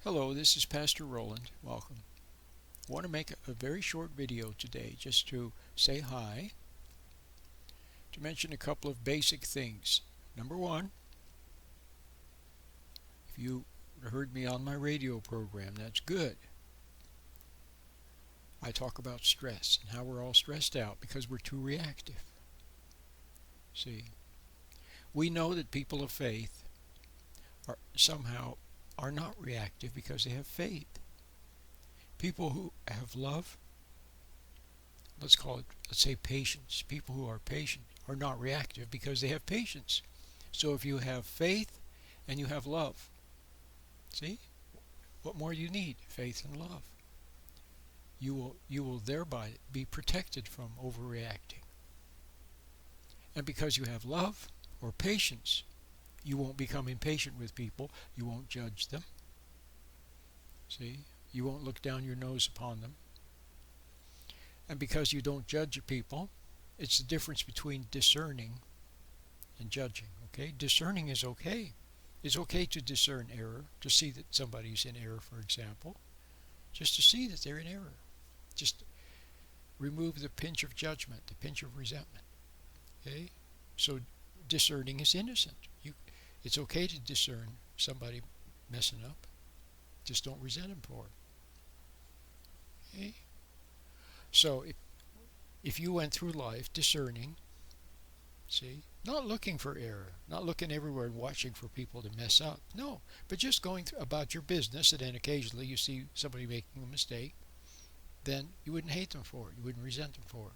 Hello, this is Pastor Roland. Welcome. I want to make a very short video today just to say hi, to mention a couple of basic things. Number one, if you heard me on my radio program, that's good. I talk about stress and how we're all stressed out because we're too reactive. See, we know that people of faith are not reactive because they have faith. People who have love, let's say patience. People who are patient are not reactive because they have patience. So if you have faith and you have love, see, what more do you need? Faith and love. You will thereby be protected from overreacting. And because you have love or patience, you won't become impatient with people. You won't judge them. See, you won't look down your nose upon them. And because you don't judge people, it's the difference between discerning and judging. Okay, discerning is okay. It's okay to discern error, to see that somebody's in error, for example, just to see that they're in error. Just remove the pinch of judgment, the pinch of resentment. Okay, so discerning is innocent. It's okay to discern somebody messing up. Just don't resent him for it. Okay, so if you went through life discerning, see, not looking for error, not looking everywhere and watching for people to mess up, no, but just going about your business, and then occasionally you see somebody making a mistake, then you wouldn't hate them for it, you wouldn't resent them for it.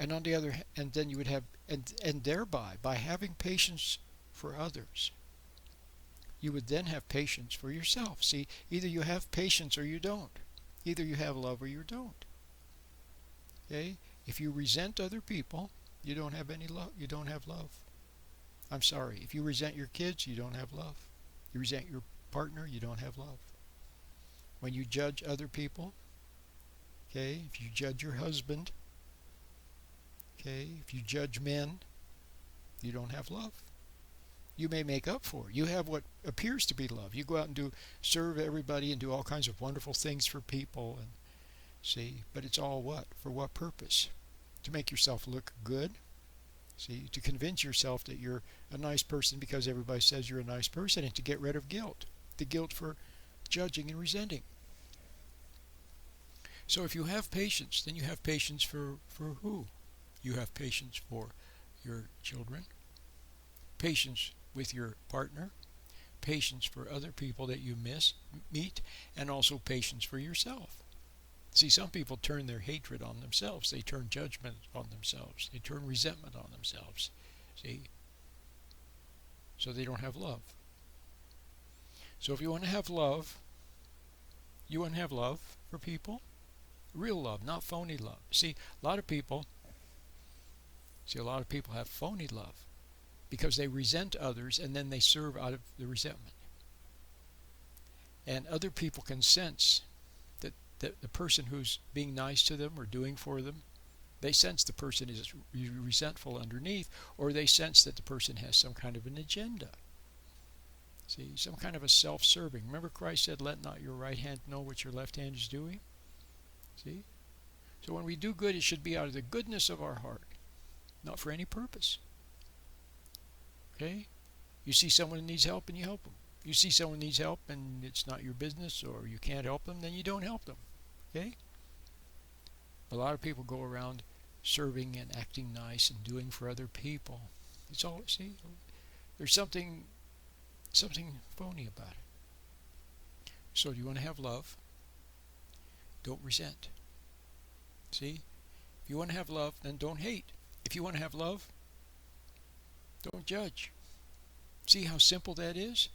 And on the other hand, and then you would have, and thereby, by having patience for others, you would then have patience for yourself. See, either you have patience or you don't. Either you have love or you don't. Okay? If you resent other people, you don't have any love. You don't have love. I'm sorry. If you resent your kids, you don't have love. You resent your partner, you don't have love. When you judge other people, okay, if you judge your husband, okay, if you judge men, you don't have love. You may make up for it. You have what appears to be love. You go out and serve everybody and do all kinds of wonderful things for people, and see, but it's all what? For what purpose? To make yourself look good. See, to convince yourself that you're a nice person because everybody says you're a nice person, and to get rid of guilt. The guilt for judging and resenting. So if you have patience, then you have patience for who? You have patience for your children, patience with your partner, patience for other people that you meet, and also patience for yourself. See, some people turn their hatred on themselves. They turn judgment on themselves. They turn resentment on themselves. See? So they don't have love. So if you want to have love, you want to have love for people, real love, not phony love. See, a lot of people have phony love because they resent others and then they serve out of the resentment. And other people can sense that the person who's being nice to them or doing for them, they sense the person is resentful underneath, or they sense that the person has some kind of an agenda. See, some kind of a self-serving. Remember Christ said, let not your right hand know what your left hand is doing? See? So when we do good, it should be out of the goodness of our heart, not for any purpose. Okay? You see someone who needs help and you help them. You see someone needs help and it's not your business, or you can't help them, then you don't help them. Okay? A lot of people go around serving and acting nice and doing for other people. It's all, see, there's something phony about it. So do you want to have love? Don't resent. See? If you want to have love, then don't hate. If you want to have love, don't judge. See how simple that is?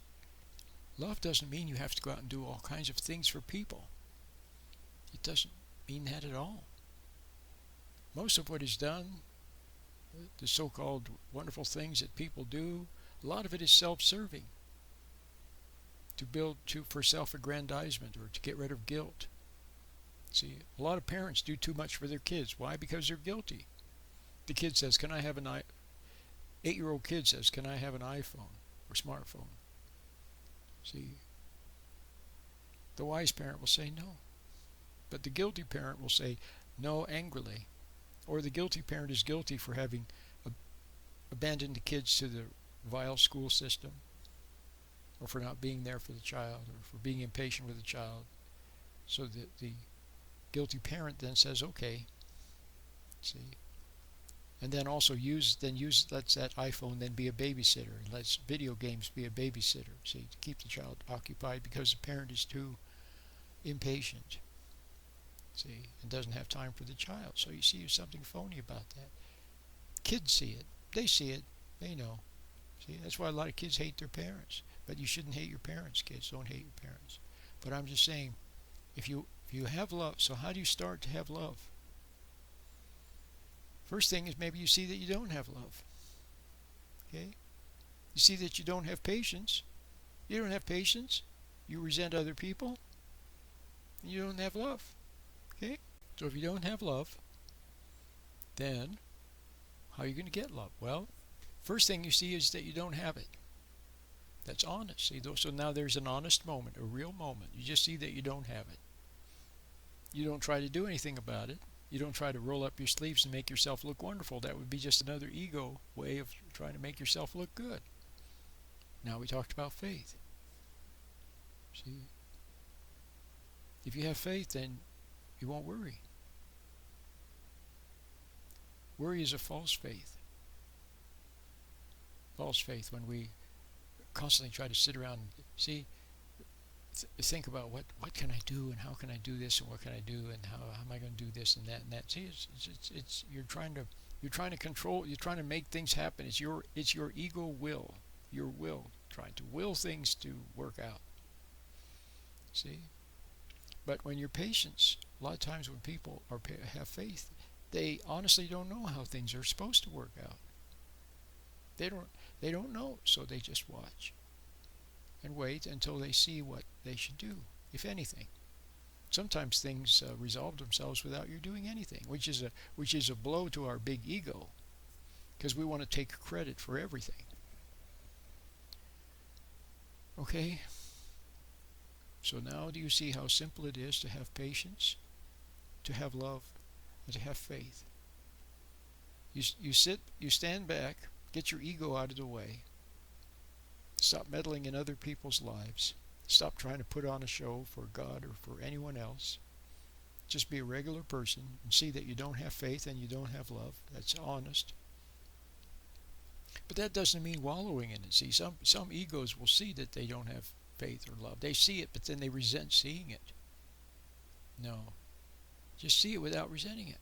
Love doesn't mean you have to go out and do all kinds of things for people. It doesn't mean that at all. Most of what is done, the so-called wonderful things that people do, a lot of it is self-serving. For self-aggrandizement or to get rid of guilt. See, a lot of parents do too much for their kids. Why? Because they're guilty. The kid says, can I have an 8-year-old kid says, can I have an iPhone or smartphone? See, the wise parent will say no, but the guilty parent will say no angrily. Or the guilty parent is guilty for having abandoned the kids to the vile school system, or for not being there for the child, or for being impatient with the child. So the guilty parent then says, okay, see, and then also lets that iPhone then be a babysitter, and lets video games be a babysitter, see, to keep the child occupied because the parent is too impatient, see, and doesn't have time for the child. So you see, there's something phony about that. Kids see it. They see it. They know. See, that's why a lot of kids hate their parents. But you shouldn't hate your parents, kids. Don't hate your parents. But I'm just saying, if you have love, so how do you start to have love? First thing is maybe you see that you don't have love. Okay? You see that you don't have patience. You don't have patience. You resent other people. You don't have love. Okay? So if you don't have love, then how are you going to get love? Well, first thing you see is that you don't have it. That's honest. See, so now there's an honest moment, a real moment. You just see that you don't have it. You don't try to do anything about it. You don't try to roll up your sleeves and make yourself look wonderful. That would be just another ego way of trying to make yourself look good. Now we talked about faith. See, if you have faith, then you won't worry. Worry is a false faith. False faith when we constantly try to sit around and think about what can I do and how can I do this and what can I do and how am I going to do this and that and that. See, it's you're trying to control. You're trying to make things happen. It's your ego will, your will, trying to will things to work out. See, but when you're patient, a lot of times when people have faith, they honestly don't know how things are supposed to work out. They don't know, so they just watch and wait until they see what they should do, if anything. Sometimes things resolve themselves without you doing anything, which is a blow to our big ego, because we want to take credit for everything. Okay? So now do you see how simple it is to have patience, to have love, and to have faith? You stand back, get your ego out of the way, stop meddling in other people's lives, stop trying to put on a show for God or for anyone else. Just be a regular person and see that you don't have faith and you don't have love. That's honest. But that doesn't mean wallowing in it. See, some egos will see that they don't have faith or love. They see it, but then they resent seeing it. No. Just see it without resenting it.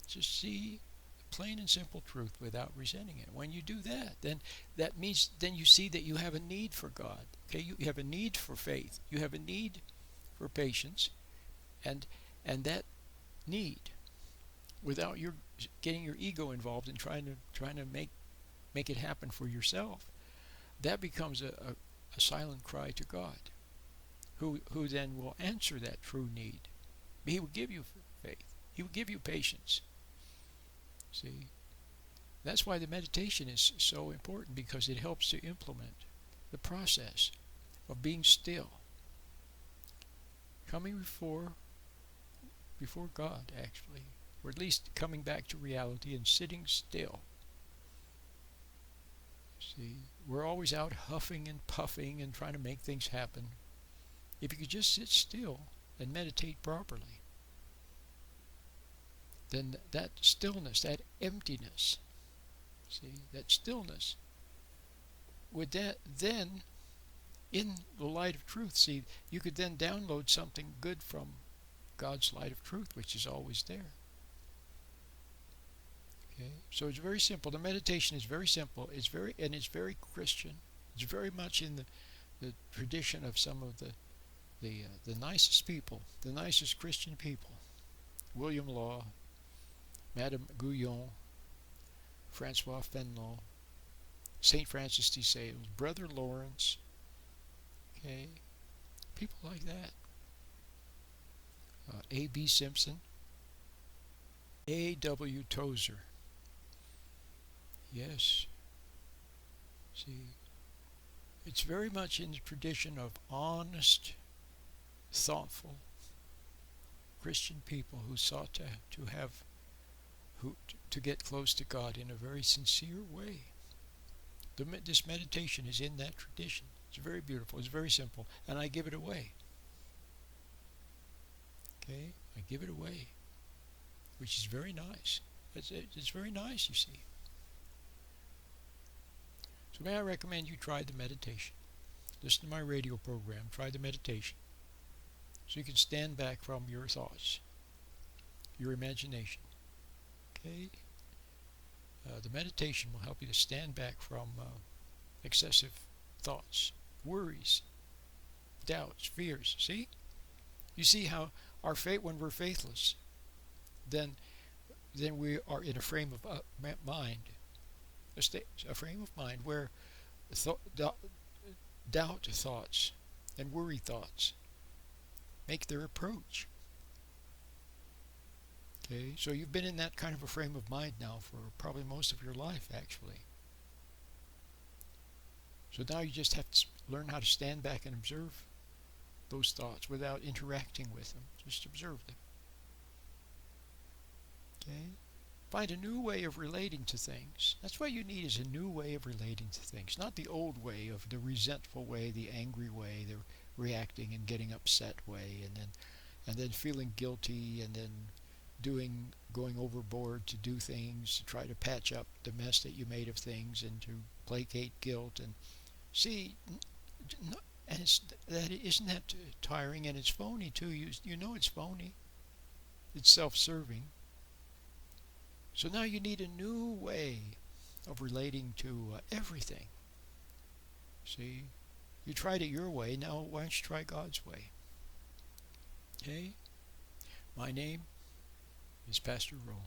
Just see the plain and simple truth without resenting it. When you do that, then that means then you see that you have a need for God. Okay, you have a need for faith. You have a need for patience, and that need, without your getting your ego involved and trying to make it happen for yourself, that becomes a silent cry to God, who then will answer that true need. He will give you faith. He will give you patience. See, that's why the meditation is so important, because it helps to implement the process of being still, coming before God, actually, or at least coming back to reality and sitting still. See, we're always out huffing and puffing and trying to make things happen. If you could just sit still and meditate properly, then that stillness, that emptiness, see, that stillness, would that then, in the light of truth, see, you could then download something good from God's light of truth, which is always there. Okay, so it's very simple. The meditation is very simple. It's very Christian. It's very much in the tradition of some of the nicest people, the nicest Christian people. William Law, Madame Guyon, Francois Fenelon, St. Francis de Sales, Brother Lawrence, okay, people like that. A.B. Simpson, A.W. Tozer. Yes. See, It's very much in the tradition of honest, thoughtful Christian people who sought to have to get close to God in a very sincere way. This meditation is in that tradition. It's very beautiful. It's very simple, and I give it away. Okay, I give it away, which is very nice. It's very nice, you see. So may I recommend you try the meditation. Listen to my radio program. Try the meditation, so you can stand back from your thoughts, your imagination. Okay. The meditation will help you to stand back from excessive thoughts, worries, doubts, fears. See? You see how our fate, when we're faithless, then we are in a frame of mind, a frame of mind where doubt thoughts and worry thoughts make their approach. Okay, so you've been in that kind of a frame of mind now for probably most of your life, actually. So now you just have to learn how to stand back and observe those thoughts without interacting with them. Just observe them. Okay? Find a new way of relating to things. That's what you need, is a new way of relating to things. Not the old way of the resentful way, the angry way, the reacting and getting upset way, and then feeling guilty, and then going overboard to do things to try to patch up the mess that you made of things and to placate guilt. And see, and isn't that tiring, and it's phony too. You know it's phony. It's self-serving. So now you need a new way of relating to everything. See, you tried it your way. Now why don't you try God's way? Okay. My name is Pastor Roland.